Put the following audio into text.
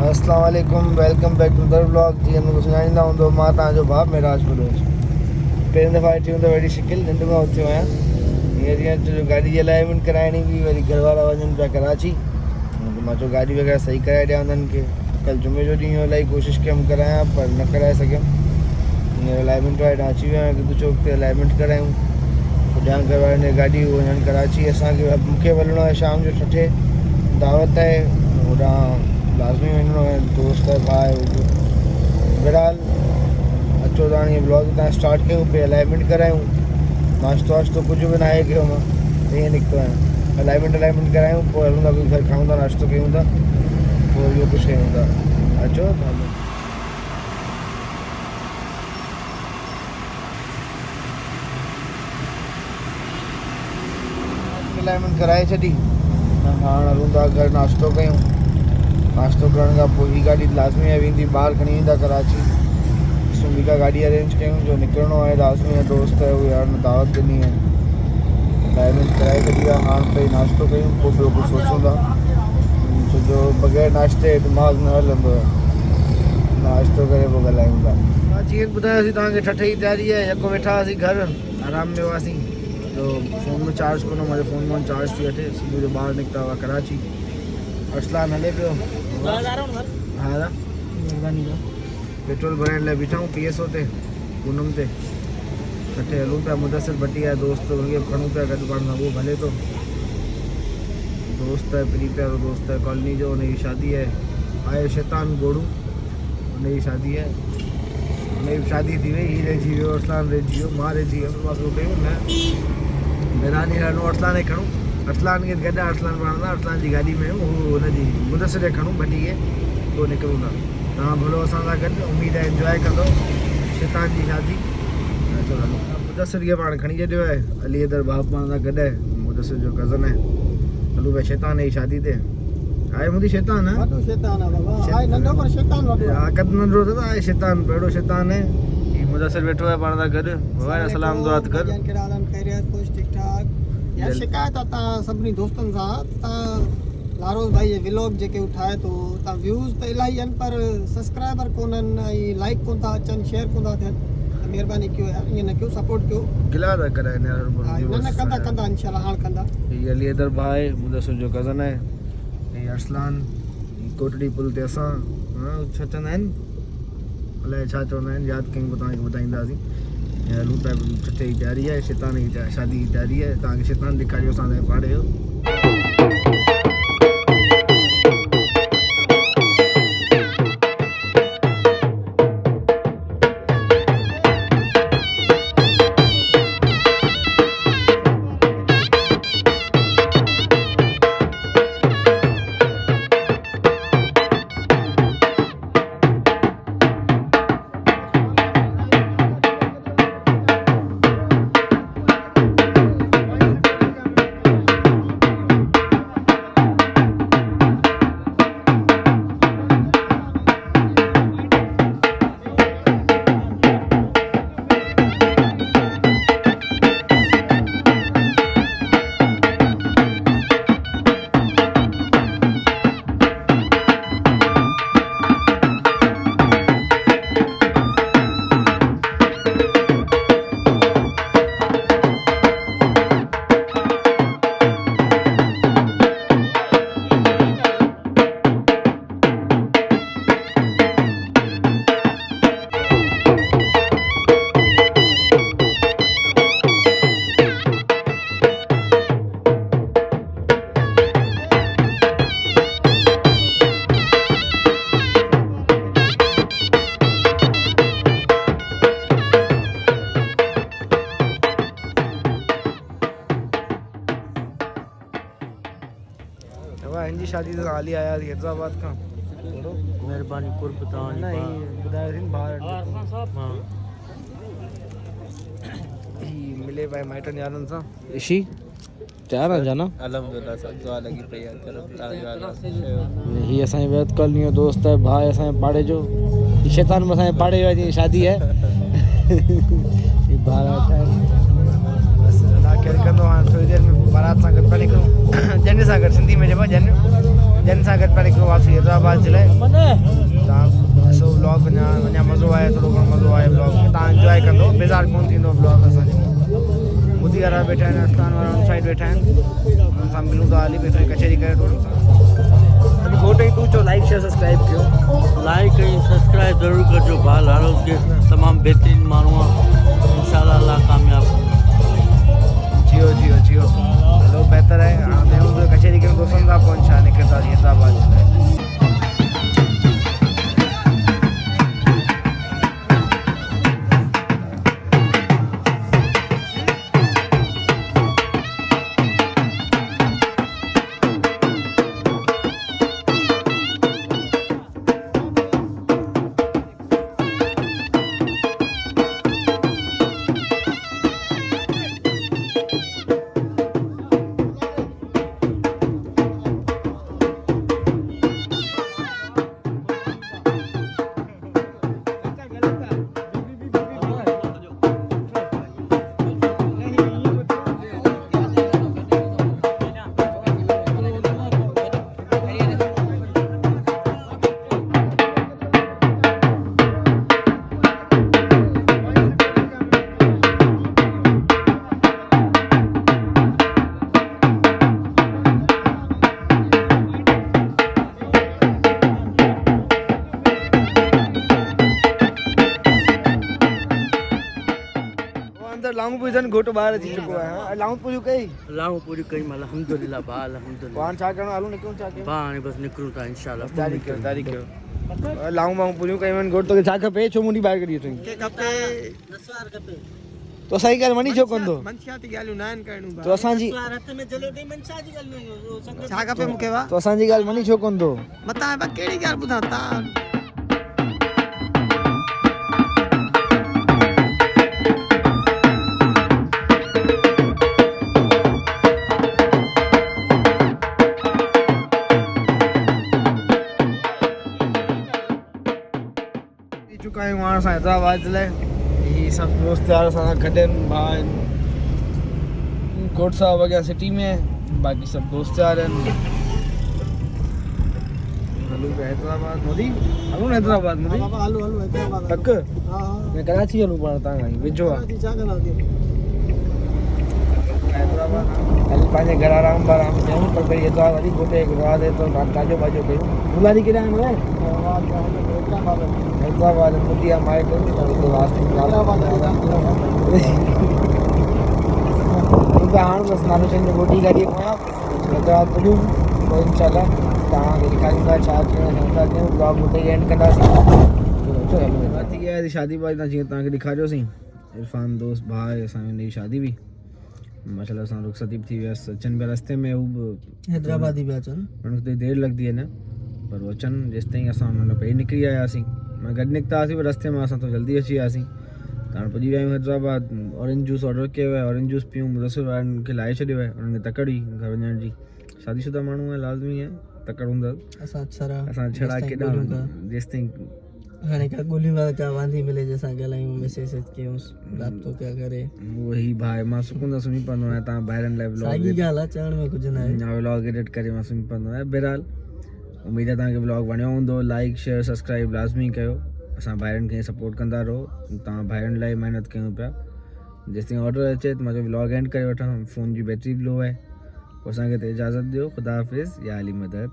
अस्सलाम वालेकुम, welcome back to the blog. जी मूंखे सुञाणींदा हूंदो, मां तव्हांजो भाउ मेराज बलोच। पहिरीं दफ़ा अची हूंदो वॾी शिकिल, निंड मां उथियो आहियां। हीअं जीअं गाॾी जी अलाइनमेंट कराइणी हुई, वरी घर वारा वञनि पिया कराची। मां चयो गाॾी वग़ैरह सही कराए ॾियां उन्हनि खे। कल्ह जुमे जो ॾींहुं इलाही कोशिशि कयमि करायां, पर न कराए सघियमि। हींअर अलाइनमेंट वारे ॾांहुं अची वियो आहियां, गिदू चौक ते अलाइनमेंट करायूं। पुॼां घर वारनि जी गाॾी वञनि कराची। असांखे मूंखे वञिणो आहे शाम जो 6 दावत आहे, होॾां लाज़मी वञिणो आहे, दोस्त आहे, भाउ आहे। बहरहाल अचो तव्हां हीअं ब्लॉग तव्हां स्टार्ट कयूं, पे अलाइनमेंट करायूं। नाश्तो वाश्तो कुझु बि न आहे कयो मां, ईअं निकितो आहियां। अलाइनमेंट करायूं, पोइ हलूं था, कुझु घर खाऊं था, नाश्तो कयूं था, पोइ इहो कुझु कयूं था। अचो अलाइनमेंट कराए छॾी, हाणे हलूं था घर, नाश्तो कयूं। नाश्तो करण खां पोइ हीअ गाॾी लाज़मी आहे वेंदी, ॿाहिरि खणी ईंदा कराची। ॾिसूं ॿी गाॾी अरेंज कयूं, जो निकिरणो आहे लाज़मी आहे। दोस्त आहे उहे हाणे दावत ॾिनी आहे, अलाइनमेंट कराए छॾी आहे। हाणे पहिरीं नाश्तो कयूं, पोइ ॿियो कुझु सोचूं था, छो जो बग़ैर नाश्ते दिमाग़ न हलंदो आहे। नाश्तो करे पोइ ॻाल्हायूं था। जीअं ॿुधायोसीं तव्हांखे, 6 जी तयारी आहे। यको वेठा हुआसीं घर, आराम में हुआसीं, तो फ़ोन में चार्ज कोन, मुंहिंजे फ़ोन में चार्ज थी वठे। सुबुह जो ॿाहिरि निकिता हुआ कराची। अरसलान हले पियो, हा महिरबानी पेट्रोल भराइण लाइ बीठा हूँ PSO ते, पूनम ते। कटे हलूं पिया, मुदसिर भटिया दोस्त उनखे खणूं पिया गॾु पाण सां, उहो भले थो। दोस्त आहे प्री प्यारो दोस्त आहे कॉलोनी जो, हुनजी शादी आहे शैतान गोड़ू, हुनजी शादी आहे। हुनजी शादी थी वई, हीअ रहिजी वियो, अरसलान रहिजी वियो, मां रहिजी वियुमि। मां शुरू कयूं न महिरानी हलूं, अरसलान खे खणूं, अरसलान खे गॾु अरसलान पाण सां, अरसलान जी गाॾी में हू हुनजी मुदसिर खे खणूं भटिए, पोइ निकिरूं था। तव्हां भलो असां सां गॾु, उमेदु आहे इंजॉय कंदो शैतान जी शादी। मुदसिर खे पाण खणी छॾियो आहे, अली अदर बाप पाण सां गॾु आहे, मुदसिर जो कज़न आहे। हलूं पिया शैतान जी शादी ते। आहे मुंहिंजी शैतान आहे, कद नंढो त आहे शैतान, पहिरियों शैतान आहे। मुदसिर वेठो आहे पाण सां गॾु, वाह सलाम दुआ कर। यार शिकायत आहे तव्हां सभिनी दोस्तनि सां, तव्हां लारोस भाई जे व्लॉग जेके ठाहे थो, तव्हां व्यूज़ त इलाही आहिनि, पर सब्सक्राइबर कोन्हनि, ऐं लाइक कोन था अचनि, शेयर कोन था थियनि। त महिरबानी कयो यार, ईअं न कयो, सपोर्ट कयो। गिला था कराइनि यार, न कंदा इंशाल्लाह, हाणे कंदा। हीअ अली अदर भाउ आहे, मुदसिर जो कज़न आहे। हीअ अरसलान, कोटड़ी पुल ते असां, छा चवंदा आहिनि, अलाए छा चवंदा आहिनि, यादि कयूं तव्हांखे ॿुधाईंदासीं। हलूं पिया, 6 जी तयारी आहे, शैतान जी शादी जी तयारी आहे। तव्हांखे शैतान ॾेखारियो असांजे पाड़े जो। हिनजी शादी ते हाली आया हैदराबाद खां। महिरबानी कुर्ब तव्हांजी। न ॿुधायोसीं न ॿाहिरि मिले पिया माइटनि यारनि सां। ऋषि तयारु आहे जाना? अल्हम्दुलिल्लाह सब दुआ लगी पई आहे हीअ असांजी वेद कॉलोनी जो दोस्त आहे, भाउ आहे असांजे पाड़े जो। हीअ शैतान में असांजे पाड़े जी शादी आहे। भाउ बसि अलाह केरु कंदो। हाणे थोरी देरि में बारात सां गॾु पिया निकिरूं, जन सां गॾु, सिंधी में चइबो आहे जन। जन सां गॾु पाण वापसी हैदराबाद जे लाइ तव्हां ॾिसो ब्लॉग अञा मज़ो आहे, थोरो घणो मज़ो आहे ब्लॉग में, तव्हां इंजॉय कंदो, बेज़ार कोन थींदो ब्लॉग असांजो। ॿुधी वारा वेठा आहिनि, आस्थान वारा उन साइड वेठा आहिनि, उन्हनि सां मिलूं था, हली पे थोरी कचहरी करे उन्हनि सां। अॼु घोट ई तूं चओ लाइक शेयर सब्सक्राइब कयो। लाइक ऐं सब्सक्राइब ज़रूरु कजो। भाउ लारोस के तमामु बहितरीनु माण्हू आहे, इंशाल्लाह अल्लाह कामयाबु। जियो हलो बहितर आहे। हाणे वेहूं तो कचहरी कयूं दोस्तनि सां, पोइ इंशाल्लाह निकिरंदासीं हैदराबाद जे लाइ। लाऊं पूजन घोट ॿाहिरि अची चुको आहे। लाऊं पूजू कई लाऊं पूरी कई मां अल्हम्दुलिल्लाह भाउ अल्हम्दुलिल्लाह। पाण छा करणो, हलूं निकिरूं छा कयूं? भाउ हाणे बसि निकिरूं था इंशाल्लाह। तारीख़ कयो लाऊं वाऊं पूरियूं कयूं आहिनि। घोट तोखे छा खपे, छो मुंडी ॿाहिरि कढी अथई? के खपे नसवार खपे तो सही ॻाल्हि मनी छो कंदो? मनशा ती ॻाल्हियूं न आहिनि करणियूं तो असांजी हथ में जलेबी मनशा जी ॻाल्हि छा खपे मूंखे वा तो असांजी ॻाल्हि मनी छो कंदो? मतां कहिड़ी ॻाल्हि ॿुधां तव्हां चुका आहियूं हाणे असां हैदराबाद जे लाइ। ही सभु दोस्त यार असां सां गॾु आहिनि, भाउ आहिनि, कोट साहब अॻियां सिटी में, बाक़ी सभु दोस्त यार आहिनि। हलूं पिया हैदराबाद। मोदी हलूं न हैदराबाद मोदी हलो हैदराबाद तक हा मैं कराची हलूं पाण तव्हां खां वेझो आहे छा कंदा हैदराबाद। हल पंहिंजे घर आराम आराम कयूं, पर भई हैदराबाद वरी घोटे गुजरात है तो ताजो बाजो कयूं। मुलारी केॾा आहिनि हैदराबाद मोदी आहे माइक हाणे बसि नालो चवंदो गोॾी गाॾी पोयां हैदराबाद पुॼूं, पोइ इंशाल्लाह तव्हांखे ॾेखारींदा छा कयूं छा था कयूं। ब्लॉग हुते ई एंड कंदासीं। थी विया आहे शादी वादी तव्हां जीअं तव्हांखे ॾेखारियोसीं। इरफान दोस्त भाउ आहे असांजी नई शादी बि माशाल्लाह सां रुख़सती बि थी वियसि। अचनि पिया रस्ते में हू बि हैदराबादी पिया अचनि उन्हनि खे देरि लॻंदी आहे न, पर उहो अचनि जेसिताईं असां हुन पहिरीं निकिरी आयासीं। मां गॾु निकितासीं पर रस्ते में असां थोरो जल्दी अची वियासीं। त हाणे पुॼी विया आहियूं हैदराबाद। ऑरेंज जूस ऑडर कयो आहे, ऑरेंज जूस पीऊं। मुदसिर वारनि खे लाहे छॾियो आहे, उन्हनि खे तकड़ हुई घर वञण जी। शादीशुदा माण्हू आहे, लाज़मी आहे तकड़ हूंदा। असां छड़ा केॾा जेसिताईं हाणे का गोली वाला का वांधी मिले जैसा ॻाल्हायूं मैसेज कयूं राब्तो क्या करे उहो ई भाई मां सुकून सां सुम्ही पवंदो आहियां। तव्हां ॿाहिरनि लाइ साॻी ॻाल्हि आहे, चवण में कुझु न आहे। व्लॉग एडिट करे मां सुम्ही पवंदो आहियां। बहरहाल उमेद आहे तव्हांखे व्लॉग वणियो हूंदो। लाइक शेयर सब्सक्राइब लाज़मी कयो। असां भाइरनि खे सपोर्ट कंदा रहो। तव्हां भाइरनि लाइ महिनत कयूं पिया। जेसिताईं ऑडर अचे त मां जो व्लॉग एंड करे वठां। फ़ोन जी बैटरी बि लो आहे। पोइ असांखे त इजाज़त ॾियो। ख़ुदा हाफ़िज़ या अली मदद।